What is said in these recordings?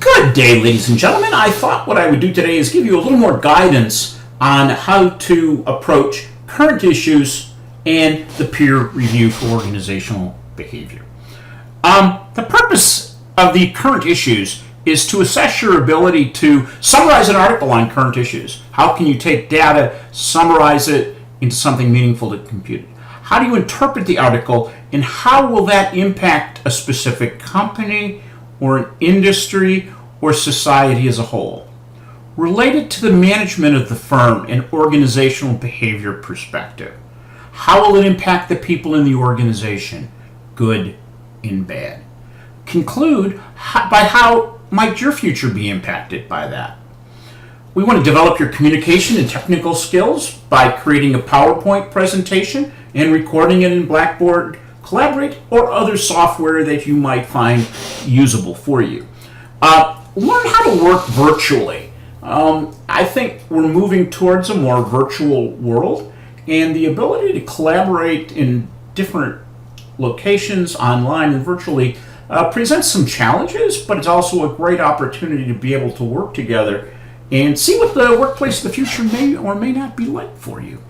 Good day, ladies and gentlemen. I thought what I would do today is give you a little more guidance on how to approach current issues and the peer review for organizational behavior. The purpose of the current issues is to assess your ability to summarize an article on current issues. How can you take data, summarize it into something meaningful to compute it? How do you interpret the article, and how will that impact a specific company or an industry or society as a whole? Related to the management of the firm and organizational behavior perspective, how will it impact the people in the organization, good and bad? Conclude by how might your future be impacted by that? We want to develop your communication and technical skills by creating a PowerPoint presentation and recording it in Blackboard, Collaborate, or other software that you might find usable for you. Learn how to work virtually. I think we're moving towards a more virtual world, and the ability to collaborate in different locations, online and virtually, presents some challenges, but it's also a great opportunity to be able to work together and see what the workplace of the future may or may not be like for you.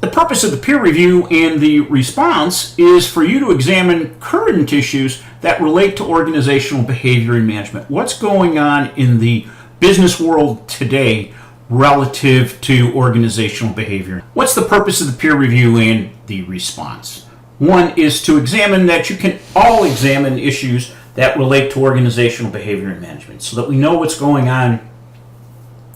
The purpose of the peer review and the response is for you to examine current issues that relate to organizational behavior and management. What's going on in the business world today relative to organizational behavior? What's the purpose of the peer review and the response? One is to examine that you can all examine issues that relate to organizational behavior and management so that we know what's going on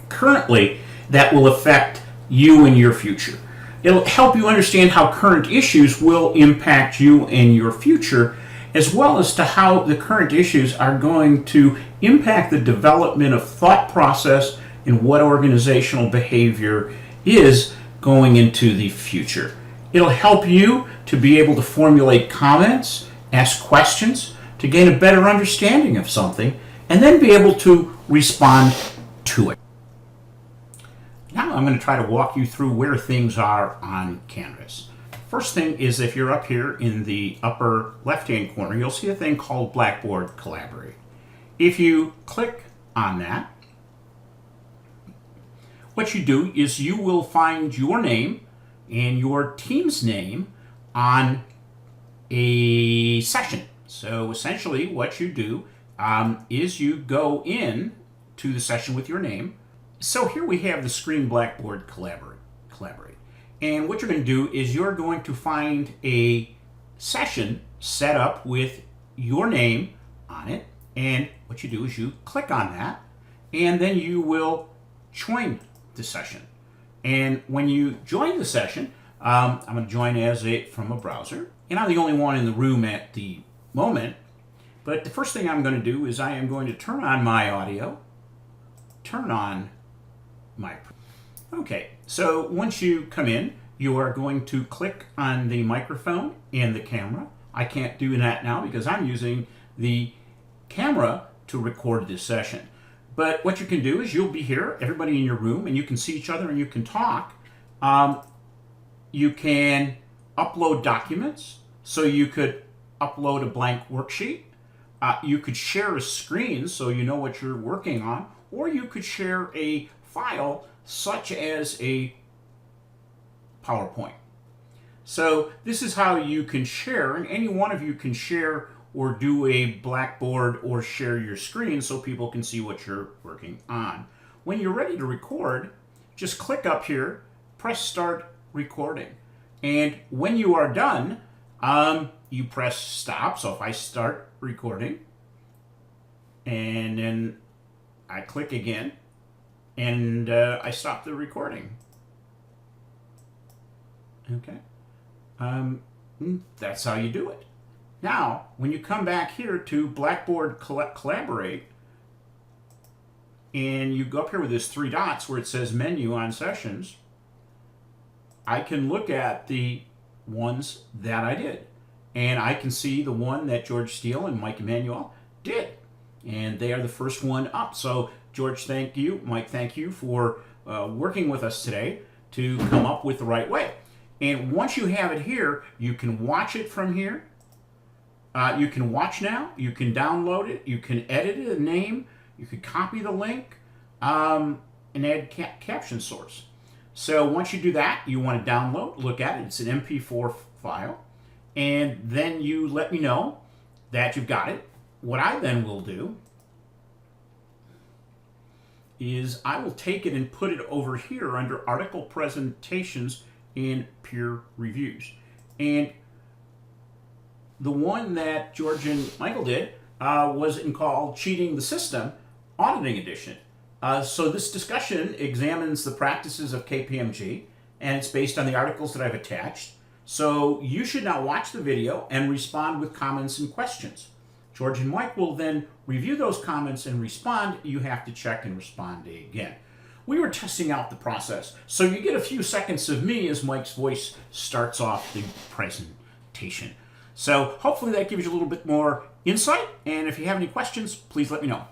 currently that will affect you and your future. It'll help you understand how current issues will impact you and your future, as well as to how the current issues are going to impact the development of thought process and what organizational behavior is going into the future. It'll help you to be able to formulate comments, ask questions, to gain a better understanding of something, and then be able to respond to it. Now I'm going to try to walk you through where things are on Canvas. First thing is, if you're up here in the upper left-hand corner, you'll see a thing called Blackboard Collaborate. If you click on that, what you do is you will find your name and your team's name on a session. So essentially what you do is you go in to the session with your name. So here we have the screen Blackboard Collaborate. And what you're going to do is you're going to find a session set up with your name on it. And what you do is you click on that, and then you will join the session. And when you join the session, I'm going to join from a browser. And I'm the only one in the room at the moment. But the first thing I'm going to do is I am going to turn on my audio, turn on my... Okay, so once you come in, you are going to click on the microphone and the camera. I can't do that now because I'm using the camera to record this session. But what you can do is you'll be here, everybody in your room, and you can see each other and you can talk. You can upload documents, so you could upload a blank worksheet. You could share a screen so you know what you're working on, or you could share a file such as a PowerPoint. So this is how you can share, and any one of you can share or do a Blackboard or share your screen so people can see what you're working on. When you're ready to record, just click up here, press Start Recording. And when you are done, you press stop. So if I start recording, and then I click again, and I stop the recording. Okay. That's how you do it. Now, when you come back here to Blackboard Collaborate, and you go up here with this 3 dots where it says Menu on Sessions, I can look at the ones that I did. And I can see the one that George Steele and Mike Emanuel did. And they are the first one up. So George, thank you. Mike, thank you for working with us today to come up with the right way. And once you have it here, you can watch it from here. You can watch now. You can download it. You can edit a name. You could copy the link and add caption source. So once you do that, you want to download, look at it. It's an MP4 file. And then you let me know that you've got it. What I then will do is I will take it and put it over here under article presentations and peer reviews. And the one that George and Michael did was called Cheating the System, Auditing Edition. So this discussion examines the practices of KPMG, and it's based on the articles that I've attached. So you should now watch the video and respond with comments and questions. George and Mike will then review those comments and respond. You have to check and respond again. We were testing out the process, so you get a few seconds of me as Mike's voice starts off the presentation. So hopefully that gives you a little bit more insight, and if you have any questions, please let me know.